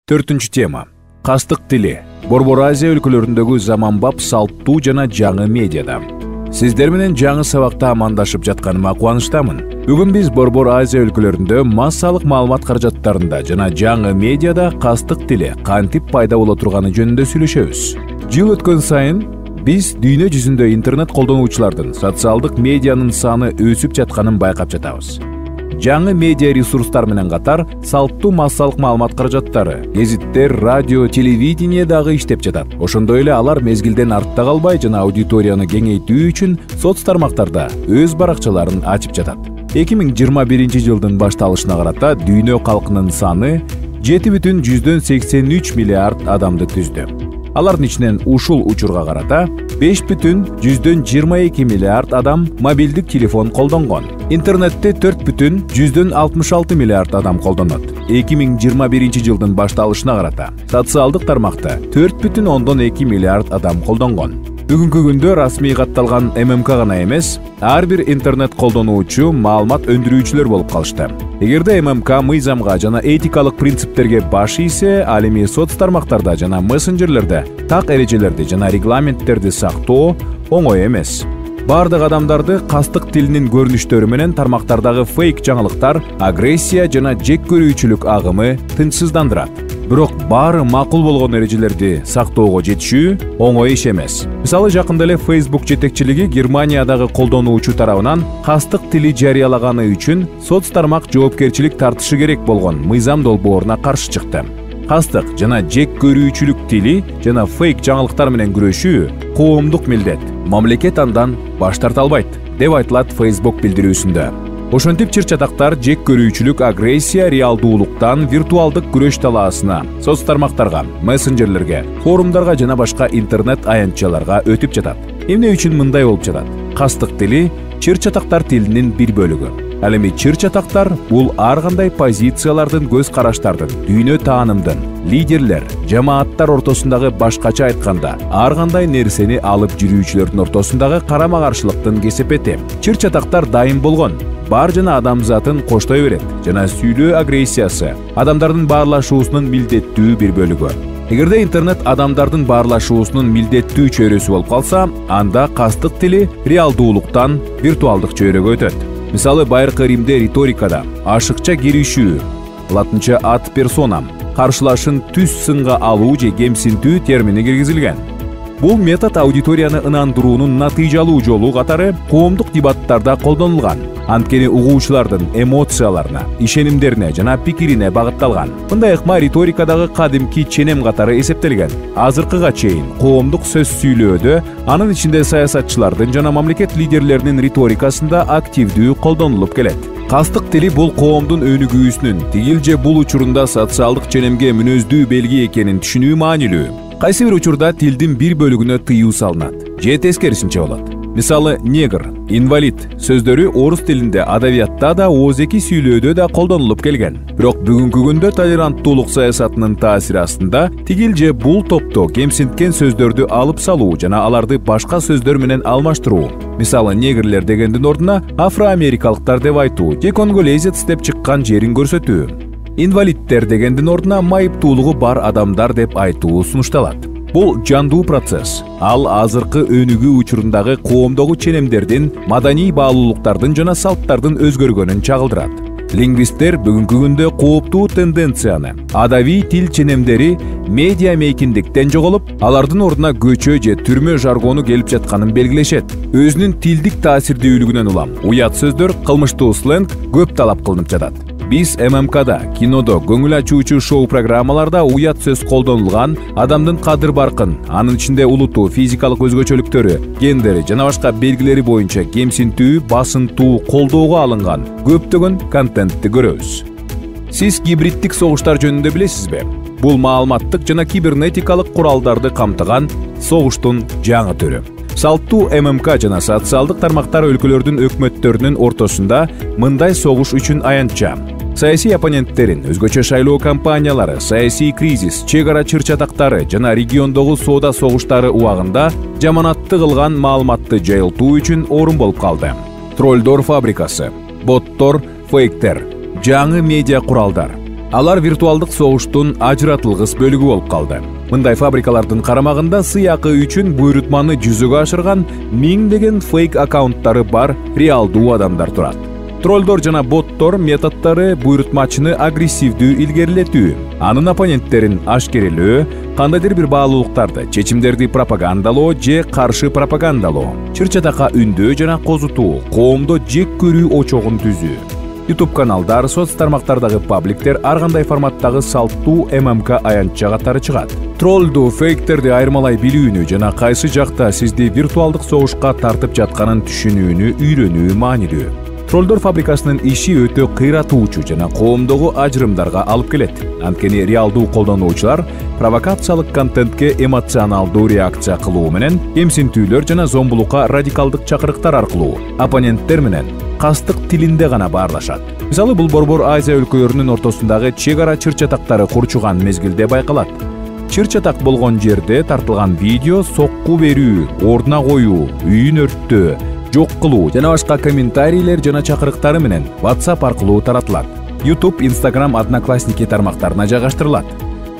4-cü tema. Кастык тили. Борбор Азия өлкөлөрүндөгү заманбап салттуу жана жаңы медиада. Сиздер менен жаңы сабакта амандашып жатканыма кубанычтамын. Бүгүн биз Борбор Азия өлкөлөрүндө массалык маалымат каражаттарында жана жаңы медиада кастык тили кантип пайда боло турганы жөнүндө сүйлөшөбүз. Жыл өткөн сайын биз дүйнө жүзүндө интернет колдонуучулардын социалдык медианын саны өсүп жатканын байкап жатабыз. Жаңы медиа ресурстар менен катар салттуу массалык маалымат каражаттары, гезиттер, радио, телевидение дагы иштеп жатат. Ошондой эле алар мезгилден артта калбай жана аудиторияны кеңейтүү үчүн соц тармактарда өз баракчаларын ачып жатат. 2021 жылдын башталышына карата дүйнө калкынын саны 7,83 миллиард адамды түздү. Алардын ичинен ушул учурга карата 5,22 миллиард адам мобилдик телефон колдонгон. Интернетти 4,66 миллиард адам колдонот. 2021 жылдын башталышына карата социалдык тармакты 4,2 миллиард адам колдонгон. Бүгүнкү күндө расмий катталган ММК гана эмес, ар бир интернет колдонуучу маалымат өндүрүүчүлөр болуп калышты. Эгерде ММК мыйзамга жана этикалык принциптерге баш ийсе, ал эми соц тармактарда жана мессенджерлерде так эрежелерди жана регламенттерди сактоо оңой эмес. Бардык адамдарды кастык тилинин көрүнүштөрү менен тармактардагы фейк жаңылыктар, агрессия жана жек көрүүчүлүк агымы тынчсыздандырат. Бирок баары макул болгон эрежелерди сактоого жетишүү оңой иш эмес. Мисалы, жакында эле Facebook жетекчилиги Германиядагы колдонуучу тарабынан кастык тили жарыялаганы үчүн соц тармак жоопкерчилик тартышы керек болгон мыйзам долбооруна каршы чыкты. Кастык жана жек көрүүчүлүк тили жана фейк жаңылыктар менен күрөшүү коомдук милдет. Мамлекет андан баш тарта албайт, деп айтылат Facebook билдирүүсүндө. Ошентип чыр-чатактар жек көрүүчүлүк, агрессия реалдуулуктан виртуалдык күрөш талаасына, соц тармактарга, мессенджерлерге, форумдарга жана башка интернет аянтчаларга өтүп жатат. Эмне үчүн мындай болуп жатат? Кастык тили чыр-чатактар тилинин бир бөлүгү. Ал эми чыр-чатактар бул ар кандай позициялардын, көз караштардын, дүйнө таанымдын, лидерлер, жамааттар ортосундагы, башкача айтканда, ар кандай нерсени алып жүрүүчүлөрдүн ортосундагы карама-каршылыктын кесепети. Чыр-чатактар дайым болгон. Бар жана адамзатын коштой берет жана сүйлөө агрессиясы адамдардын баарлашуусунун милдеттүү бир бөлүгү. Эгерде интернет адамдардын баарлашуусунун милдеттүү чөйрөсү болуп калса, анда кастык тили реалдуулуктан виртуалдык чөйрөгө өтөт. Мисалы, байыркы Римде риторикада ашыкча киришүү, латынча ad personam, каршылашын түз сынга алуу же кемсинтүү термини киргизилген. Бул метод аудиторияны ынандыруунун натыйжалуу жолу катары коомдук дебаттарда колдонулган. Анткени угуучулардын эмоцияларына, ишенимдерине жана пикирине багытталган. Мындай ыкма риторикадагы кадимки ченем катары эсептелген. Азыркыга чейин коомдук сөз сүйлөөдө, анын ичинде саясатчылардын жана мамлекет лидерлеринин риторикасында активдүү колдонулуп келет. Кастык тили бул коомдун өнүгүүсүнүн, тигил же бул учурунда социалдык ченемге мүнөздүү белги экенин түшүнүү маанилүү. Кайсы бир учурда тилдин бир бөлүгүнө тыюу салынат, же тескерисинче болот. Мисалы, негр, инвалид сөздөрү орус тилинде, адабиятта да, ооз-эки сүйлөөдө да колдонулуп келген. Бирок бүгүнкү күндө толеранттуулук саясатынын таасири астында тигил же бул топто кемсинткен сөздөрдү алып салуу жана аларды башка сөздөр менен алмаштыруу. Мисалы, негрлер дегендин ордуна афроамерикалыктар деп айтуу же конголезец деп чыккан жерин көрсөтүү. Инвалидтер дегендин ордуна майыптуулугу бар адамдар деп айтуу сунушталат. Бул жандуу процесс. Ал азыркы өнүгүү учурундагы коомдогу ченемдердин, маданий баалуулуктардын жана салттардын өзгөргөнүн чагылдырат. Лингвисттер бүгүнкү күндө кооптуу тенденцияны, адабий тил ченемдери медиа мейкиндиктен жоголуп, алардын ордуна көчө же түрмө жаргону келип жатканын белгилешет. Өзүнүн тилдик таасирдүүлүгүнөн улам уят сөздөр, кылмыштуу сленг көп талап кылынып жатат. Биз ММКда, кинодо, көңүл ачуучу шоу программаларда уят сөз колдонулган, адамдын кадыр-баркын, анын ичинде улуту, физикалык өзгөчөлүктөрү, гендери жана башка белгилери боюнча кемсинтүү, басынтуу, колдоого алынган көптөгөн контентти көрөбүз. Сиз гибриддик согуштар жөнүндө билесизби? Бул маалыматтык жана кибернетикалык куралдарды камтыган согуштун жаңы түрү. Салттуу ММК жана социалдык тармактар өлкөлөрдүн өкмөттөрүнүн ортосунда мындай согуш үчүн аянтча. Саясий оппоненттерин, өзгөчө шайлоо кампаниялары, саясий кризис, чек ара чыр-чатактары жана региондогу соода согуштары убагында жаманатты кылган маалыматты жайылтуу үчүн орун болуп калды. Троллдор фабрикасы, боттор, фейктер, жаңы медиа куралдар, Алар виртуалдык согуштун ажыратылгыс бөлүгү болуп калды. Мындай фабрикалардын карамагында сыйакы үчүн буйрутманы жүзөгө ашырган миңдеген фейк аккаунттары бар реалдуу адамдар турат. Троллдор жана боттор методдору буйрутмачыны агрессивдүү илгерилетүү, анын оппоненттерин ашкерелөө, кандайдыр бир баалуулуктарды, чечимдерди пропагандалоо же каршы пропагандалоо, чыр-чатакка үндөө жана козутуу, коомдо жек көрүү очогун түзүү. YouTube каналдар, соц тармактардагы пабликтер ар кандай форматтагы салттуу ММК аянтча катары чыгат. Троллду, фейктерди айырмалай билүүнү жана кайсы жакта сизди виртуалдык согушка тартып жатканын түшүнүүнү үйрөнүү маанилүү. Троллдор фабрикасынын иши өтө кыйратуучу жана коомдогу ажырымдарга алып келет. Анткени реалдуу колдонуучулар провокациялык контентке эмоционалдуу реакция кылуу менен, эмсинтүүлөр жана зомбулукка радикалдык чакырыктар аркылуу оппоненттер менен кастык тилинде гана баарлашат. Мисалы, бул борбор Азия өлкөлөрүнүн ортосундагы чек ара чыр-чатактары курчуган мезгилде байкалат. Чыр-чатак болгон жерде тартылган видео сокку берүү, ордуна коюу, үйүн өрттөө, жок кылуу жана башка комментарийлер жана чакырыктары менен WhatsApp аркылуу таратылат. YouTube, Instagram, Одноклассники тармактарына жайгаштырылат.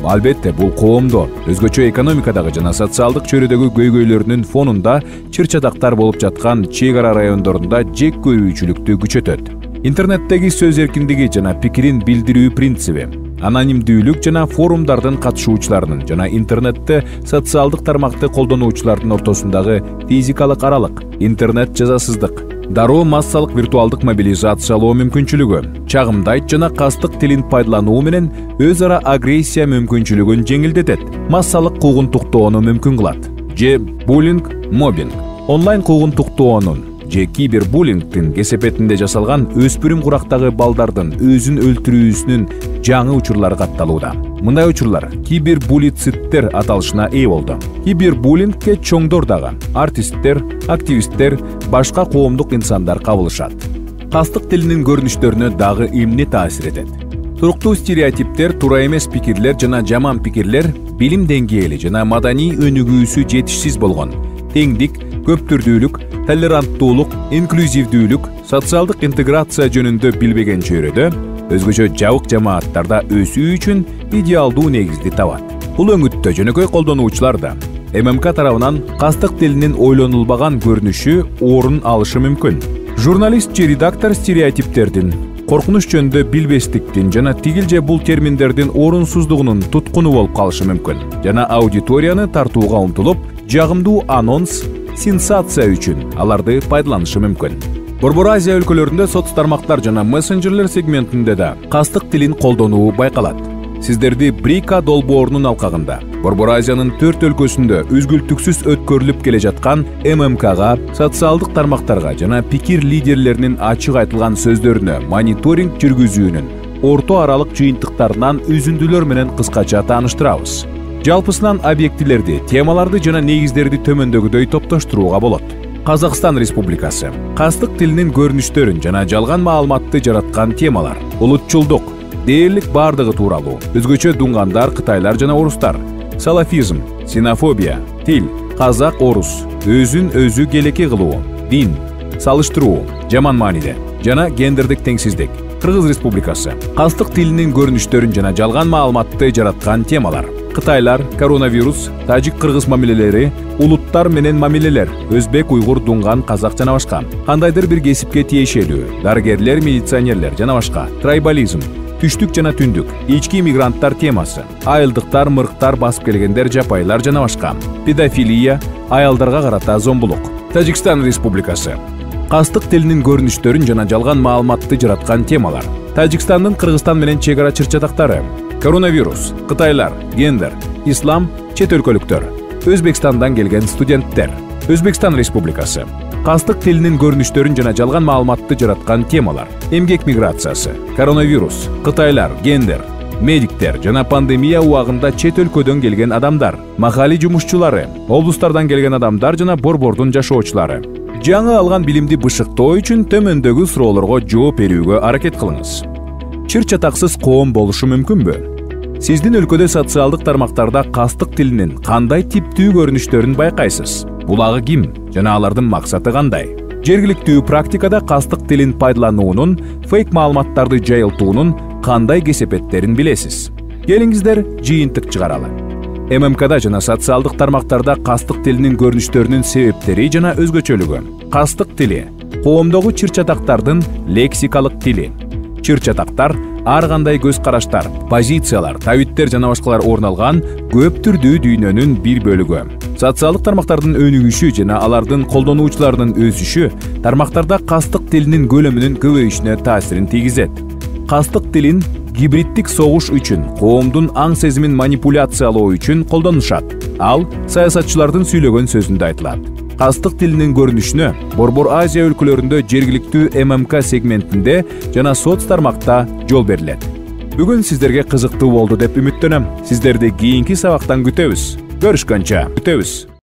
Албетте, бул коомдо, өзгөчө экономикадагы жана социалдык чөйрөдөгү көйгөйлөрүнүн фонунда чыр-чатактар болуп жаткан чек ара райондорунда жек көрүүчүлүктү күчөтөт. Интернеттеги сөз эркиндиги жана пикирин билдирүү принциби, анонимдүүлүк жана форумдардын катышуучуларынын жана интернетте социалдык тармакты колдонуучулардын ортосундагы физикалык аралык, интернет жазасыздык, дароо массалык виртуалдык мобилизациялоо мүмкүнчүлүгү, чагымдайт жана кастык тилин пайдалануу менен өз ара агрессия мүмкүнчүлүгүн жеңилдетет, массалык куугунтуктоону мүмкүн кылат. Же буллинг, моббинг. Онлайн куугунтуктоонун же кибербуллингдин кесепетинде жасалган өспүрүм курактагы балдардын өзүн өлтүрүүсүнүн жаңы учурлары катталууда. Мындай учурлар кибербуллицидтер аталышына ээ болду. Кибербуллингке чоңдор дагы, артисттер, активисттер, башка коомдук инсандар кабылышат. Кастык тилинин көрүнүштөрүнө дагы эмне таасир этет? Туруктуу стереотиптер, туура эмес пикирлер жана жаман пикирлер билим деңгээли жана маданий өнүгүүсү жетишсиз болгон, теңдик, көптүрдүүлүк, толеранттуулук, инклюзивдүүлүк, социалдык интеграция жөнүндө билбеген чөйрөдө өзгөчө жабык жамааттарда өсүү үчүн идеалдуу негизди табат. Бул өңүттө жөнөкөй колдонуучулар да ММК тарабынан кастык тилинин ойлонулбаган көрүнүшү орун алышы мүмкүн. Журналист же редактор стереотиптердин, коркунуч жөнүндө билбестиктин жана тигил же бул терминдердин орунсуздугунун туткуну болуп калышы мүмкүн жана аудиторияны тартууга умтулуп, жагымдуу анонс, сенсация үчүн аларды пайдаланышы мүмкүн. Борбор Азия өлкөлөрүндө соц тармактар жана мессенджерлер сегментинде да кастык тилин колдонуу байкалат. Сиздерди Брика долбоорунун алкагында Борбор Азиянын 4 өлкөсүндө үзгүлтүксүз өткөрүлүп келе жаткан ММКга, социалдык тармактарга жана пикир лидерлеринин ачык айтылган сөздөрүнө мониторинг жүргүзүүнүн орто аралык жыйынтыктарынан үзүндүлөр менен кыскача тааныштырабыз. Жалпысынан объектилерди, темаларды жана негиздерди төмөндөгүдөй топтоштурууга болот. Казакстан Республикасы. Кастык тилинин көрүнүштөрүн жана жалган маалыматты жараткан темалар. Улутчулдук, дээрлик бардыгы тууралуу, өзгөчө дуңгандар, кытайлар жана орустар. Салафизм, ксенофобия, тил, казак, орус, өзүн өзү келеке кылуу, дин, салыштыруу, жаман мааниде жана гендердик теңсиздик. Кыргыз Республикасы. Кастык тилинин көрүнүштөрүн жана жалган маалыматты жараткан темалар. Кытайлар, коронавирус, тажик-кыргыз мамилелери, улуттар менен мамилелер, өзбек, уйгур, дуңган, казак жана башка. Кандайдыр бир кесипке тиешелүү, дарыгерлер, милиционерлер жана башка. Трайбализм, түштүк жана түндүк, ички мигранттар темасы, айылдыктар, мырыктар, басып келгендер, жапайлар жана башка. Педофилия, аялдарга карата зомбулук. Тажикстан Республикасы. Кастык тилинин көрүнүштөрүн жана жалган маалыматты жараткан темалар. Тажикстандын Кыргызстан менен чек ара чыр-чатактары. Коронавирус, кытайлар, гендер, ислам, чет өлкөлүктөр, Өзбекстандан келген студенттер. Өзбекстан Республикасы. Кастык тилинин көрүнүштөрүн жана жалган маалыматты жараткан темалар. Эмгек миграциясы, коронавирус, кытайлар, гендер, медиктер жана пандемия убагында чет өлкөдөн келген адамдар, махалли жумушчулары, облустардан келген адамдар жана борбордун жашоочулары. Жаңы алган билимди бышыктоо үчүн төмөндөгү суроолорго жооп берүүгө аракет кылыңыз. Чыр-чатаксыз коом болушу мүмкүнбү? Сиздин өлкөдө социалдык тармактарда кастык тилинин кандай типтүү көрүнүштөрүн байкайсыз? Булагы ким жана алардын максаты кандай? Жергиликтүү практикада кастык тилин пайдалануунун, фейк маалыматтарды жайылтуунун кандай кесепеттерин билесиз? Келиңиздер жыйынтык чыгаралы. ММКда жана социалдык тармактарда кастык тилинин көрүнүштөрүнүн себептери жана өзгөчөлүгү. Кастык тили — коомдогу чыр-чатактардын лексикалык тили. Чыр-чатактар ар кандай көз караштар, позициялар, табиттер жана башкалар орун алган көп түрдүү дүйнөнүн бир бөлүгү. Социалдык тармактардын өнүгүшү жана алардын колдонуучуларынын өсүшү тармактарда кастык тилинин көлөмүнүн көбөйүшүнө таасирин тийгизет. Кастык тилин гибриддик согуш үчүн, коомдун аң сезимин манипуляциялоо үчүн колдонушат. Ал саясатчылардын сүйлөгөн сөзүндө айтылат. Кастык тилинин көрүнүшүнө Борбор Азия өлкөлөрүндө жергиликтүү ММК сегментинде жана соц тармакта жол берилет. Бүгүн сиздерге кызыктуу болду деп үмүттөнөм. Сиздерди кийинки сабактан күтөбүз. Көрүшкөнчө.